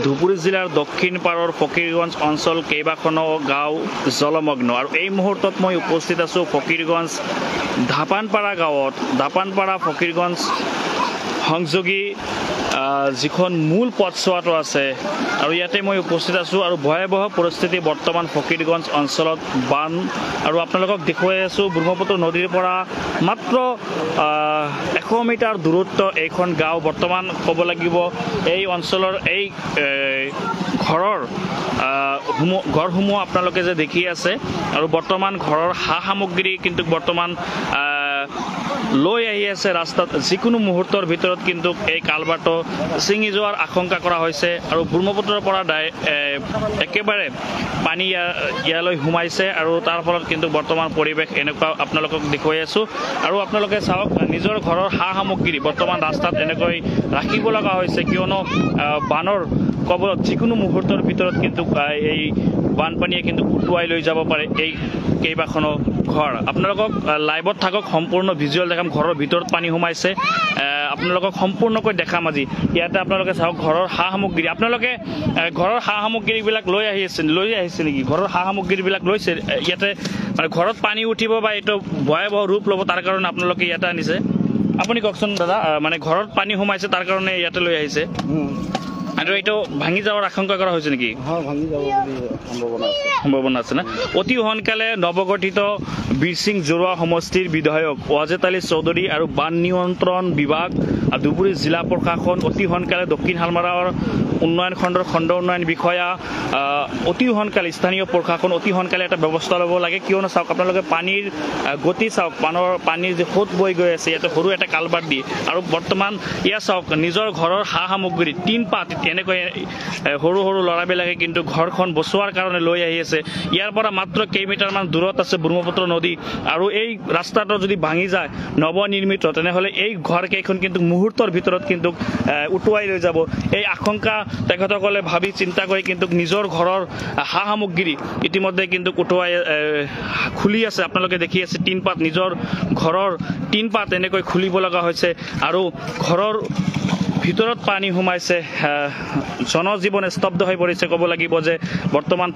ধুবুৰী জিলাৰ দক্ষিণ পাৰৰ ফকীৰগঞ্জ অঞ্চল কেইবাখনো গাঁও জলমগ্ন আৰু এই মুহূৰ্তত মই উপস্থিত আছোঁ ফকীৰগঞ্জ ধাপানপাৰা গাঁৱত। ধাপানপাৰা ফকীৰগঞ্জ সংযোগী যিখন মূল পথছোৱাটো আছে আৰু ইয়াতে মই উপস্থিত আছোঁ আৰু ভয়াৱহ পৰিস্থিতি বৰ্তমান ফকীৰগঞ্জ অঞ্চলত বান আৰু আপোনালোকক দেখুৱাই আছোঁ ব্ৰহ্মপুত্ৰ নদীৰ পৰা মাত্ৰ 100 মিটাৰ দূৰত্ব এইখন গাঁও। বৰ্তমান ক'ব লাগিব এই অঞ্চলৰ এই ঘৰসমূহ আপোনালোকে যে দেখি আছে আৰু বৰ্তমান ঘৰৰ সা সামগ্ৰী কিন্তু বৰ্তমান লৈ আহি আছে ৰাস্তাত। যিকোনো মুহূৰ্তৰ ভিতৰত কিন্তু এই কালভাৰটো ছিঙি যোৱাৰ আশংকা কৰা হৈছে আৰু ব্ৰহ্মপুত্ৰৰ পৰা একেবাৰে পানী ইয়ালৈ সোমাইছে আৰু তাৰ ফলত কিন্তু বৰ্তমান পৰিৱেশ এনেকুৱা আপোনালোকক দেখুৱাই আছোঁ। আৰু আপোনালোকে চাওক নিজৰ ঘৰৰ সা সামগ্ৰী বৰ্তমান ৰাস্তাত এনেকৈ ৰাখিব লগা হৈছে, কিয়নো বানৰ কবলত যিকোনো মুহূৰ্তৰ ভিতৰত কিন্তু এই বানপানীয়ে কিন্তু উটুৱাই লৈ যাব পাৰে এই কেইবাখনো ঘৰ। আপোনালোকক লাইভত থাকক, সম্পূৰ্ণ ভিজুৱেল দেখাম। ঘৰৰ ভিতৰত পানী সোমাইছে, আপোনালোকক সম্পূৰ্ণকৈ দেখাম আজি। ইয়াতে আপোনালোকে চাওক ঘৰৰ সা সামগ্ৰী, আপোনালোকে ঘৰৰ সা সামগ্ৰীবিলাক লৈ আহিছে নেকি? ঘৰৰ সা সামগ্ৰীবিলাক লৈছে ইয়াতে, মানে ঘৰত পানী উঠিব বা এইটো ভয়াৱহ ৰূপ ল'ব তাৰ কাৰণে আপোনালোকে ইয়াতে আনিছে। আপুনি কওকচোন দাদা, মানে ঘৰত পানী সোমাইছে তাৰ কাৰণে ইয়াতে লৈ আহিছে আৰু এইটো ভাঙি যাওয়াৰ আশংকা কৰা হৈছে নেকি? সম্ভাৱনা আছে না? অতি সোনকালে নৱগঠিত বীৰসিং জৰুৱা সমষ্টিৰ বিধায়ক ৱাজেদ আলী চৌধুৰী আৰু বান নিয়ন্ত্ৰণ বিভাগ ধুবুৰী জিলা প্ৰশাসন অতি সোনকালে দক্ষিণ শালমাৰাৰ উন্নয়ন খণ্ডৰ খণ্ড উন্নয়ন বিষয়া অতি সোনকালে স্থানীয় প্ৰশাসন অতি সোনকালে এটা ব্যৱস্থা ল'ব লাগে। কিয়নো চাওক আপোনালোকে পানীৰ গতি চাওক, পানীৰ যে সোঁত বৈ গৈ আছে ইয়াতে সৰু এটা কালভাৰ দি, আৰু বৰ্তমান ইয়াত চাওক নিজৰ ঘৰৰ সা সামগ্ৰী টিন পাত এনেকৈ সৰু সৰু ল'ৰাবিলাকে কিন্তু ঘৰখন বচোৱাৰ কাৰণে লৈ আহি আছে। ইয়াৰ পৰা মাত্ৰ কেইমিটাৰমান দূৰত আছে ব্ৰহ্মপুত্ৰ নদী আৰু এই ৰাস্তাটো যদি ভাঙি যায় নৱনিৰ্মিত, তেনেহ'লে এই ঘৰকেইখন কিন্তু মুহূৰ্তৰ ভিতৰত কিন্তু উটুৱাই লৈ যাব। এই আশংকা তেখেতসকলে ভাবি চিন্তা কৰি কিন্তু নিজৰ ঘৰৰ সা সামগ্ৰী ইতিমধ্যে কিন্তু উটুৱাই খুলি আছে। আপোনালোকে দেখি আছে টিনপাত, নিজৰ ঘৰৰ টিনপাত এনেকৈ খুলিব লগা হৈছে আৰু ঘৰৰ ভিতৰত পানী সোমাইছে, জনজীৱন স্তব্ধ হৈ পৰিছে। ক'ব লাগিব যে বৰ্তমান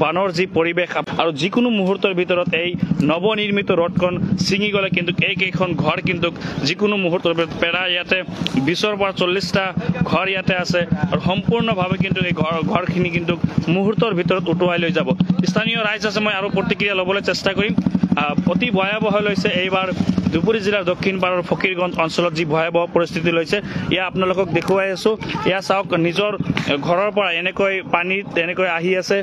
বানৰ যি পৰিৱেশ আৰু যিকোনো মুহূৰ্তৰ ভিতৰত এই নৱনিৰ্মিত ৰোডখন ছিঙি গ'লে কিন্তু এইকেইখন ঘৰ কিন্তু যিকোনো মুহূৰ্তৰ প্ৰায় ইয়াতে 20ৰ পৰা 40টা ঘৰ ইয়াতে আছে আৰু সম্পূৰ্ণভাৱে কিন্তু এই ঘৰখিনি কিন্তু মুহূৰ্তৰ ভিতৰত উটুৱাই লৈ যাব। স্থানীয় ৰাইজ আছে, মই আৰু প্ৰতিক্ৰিয়া ল'বলৈ চেষ্টা কৰিম। অতি ভয়াৱহ লৈছে এইবাৰ ধুবুৰী জিলাৰ দক্ষিণ পাৰৰ ফকীৰগঞ্জ অঞ্চলত যি ভয়াৱহ পৰিস্থিতি লৈছে এয়া আপোনালোকক দেখুৱাই আছোঁ। এয়া চাওক নিজৰ ঘৰৰ পৰা এনেকৈ পানীত এনেকৈ আহি আছে।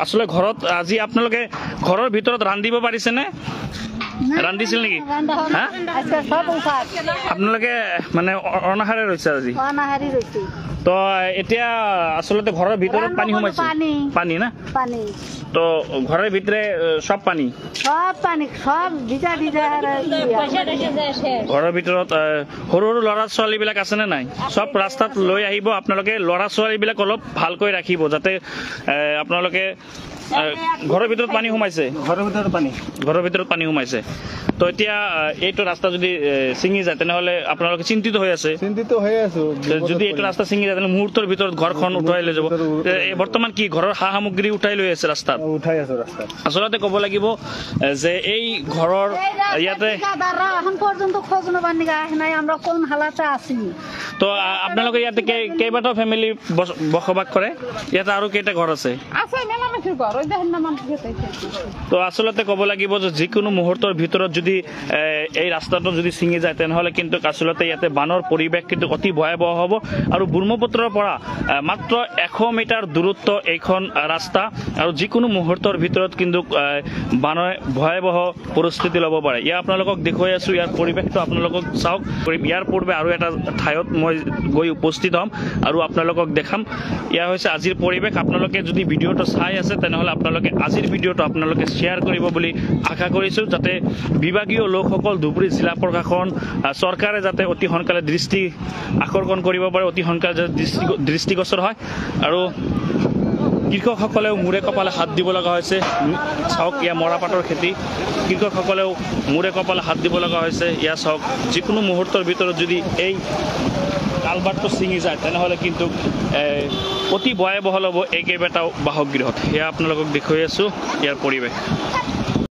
আচলতে ঘৰত আজি আপোনালোকে ঘৰৰ ভিতৰত ৰান্ধিব পাৰিছেনে? ৰান্ধিছিল নেকি? আপোনালোকে মানে অনাহাৰে ৰৈছে আজি? তো এতিয়া আচলতে ঘৰৰ ভিতৰত পানী সোমাইছে, পানী না? তো ঘৰৰ ভিতৰে সব পানী, ঘৰৰ ভিতৰত সৰু সৰু ল'ৰা ছোৱালীবিলাক আছেনে নাই? সব ৰাস্তাত লৈ আহিব। আপোনালোকে ল'ৰা ছোৱালীবিলাক অলপ ভালকৈ ৰাখিব যাতে আপোনালোকে ঘৰৰ ভিতৰত পানী সোমাইছে, ঘৰৰ ভিতৰত পানী সোমাইছে। তো এতিয়া এইটো ৰাস্তা যদি ছিঙি যায় তেনেহ'লে আপোনালোকে চিন্তিত হৈ আছে? যদি এইটো ৰাস্তা ছিঙি যায় তেনেহ'লে মুহূৰ্তৰ ভিতৰত ঘৰখন উঠাই লৈ যাব। বৰ্তমান কি ঘৰৰ সা সামগ্ৰী উঠাই লৈ আছে ৰাস্তাত? আচলতে ক'ব লাগিব যে এই ঘৰৰ ইয়াতে তো আপোনালোকে ইয়াতে কেইবাটাও ফেমিলি বসবাস কৰে? ইয়াতে আৰু কেইটা ঘৰ আছে? তো আচলতে ক'ব লাগিব যে যিকোনো মুহূৰ্তৰ ভিতৰত যদি এই ৰাস্তাটো যদি ছিঙি যায় তেনেহ'লে কিন্তু আচলতে ইয়াতে বানৰ পৰিৱেশ কিন্তু অতি ভয়াৱহ হ'ব। আৰু ব্ৰহ্মপুত্ৰৰ পৰা মাত্ৰ 100 মিটাৰ দূৰত্ব এইখন ৰাস্তা আৰু যিকোনো মুহূৰ্তৰ ভিতৰত কিন্তু বানৰ ভয়াৱহ পৰিস্থিতি ল'ব পাৰে। ইয়াৰ আপোনালোকক দেখুৱাই আছোঁ, ইয়াৰ পৰিৱেশটো আপোনালোকক চাওক। ইয়াৰ পূৰ্বে আৰু এটা ঠাইত মই গৈ উপস্থিত হ'ম আৰু আপোনালোকক দেখাম। এয়া হৈছে আজিৰ পৰিৱেশ। আপোনালোকে যদি ভিডিঅ'টো চাই আছে তেনেহ'লে আপোনালোকে আজিৰ ভিডিঅ'টো আপোনালোকে শ্বেয়াৰ কৰিব বুলি আশা কৰিছোঁ, যাতে বিভাগীয় লোকসকল ধুবুৰী জিলা প্ৰশাসন চৰকাৰে যাতে অতি সোনকালে দৃষ্টি আকৰ্ষণ কৰিব পাৰে, অতি সোনকালে যাতে দৃষ্টিগোচৰ হয়। আৰু কৃষকসকলেও মূৰে কপালে হাত দিব লগা হৈছে চাওক এয়া মৰাপাটৰ খেতি কৃষকসকলেও মূৰে কপালে হাত দিব লগা হৈছে এয়া চাওক যিকোনো মুহূৰ্তৰ ভিতৰত যদি এই কালভাৰটো ছিঙি যায় তেনেহ'লে কিন্তু অতি ভয়াৱহ হ'ব এই কেইবাটাও বাসগৃহত সেয়া আপোনালোকক দেখুৱাই আছোঁ ইয়াৰ পৰিৱেশ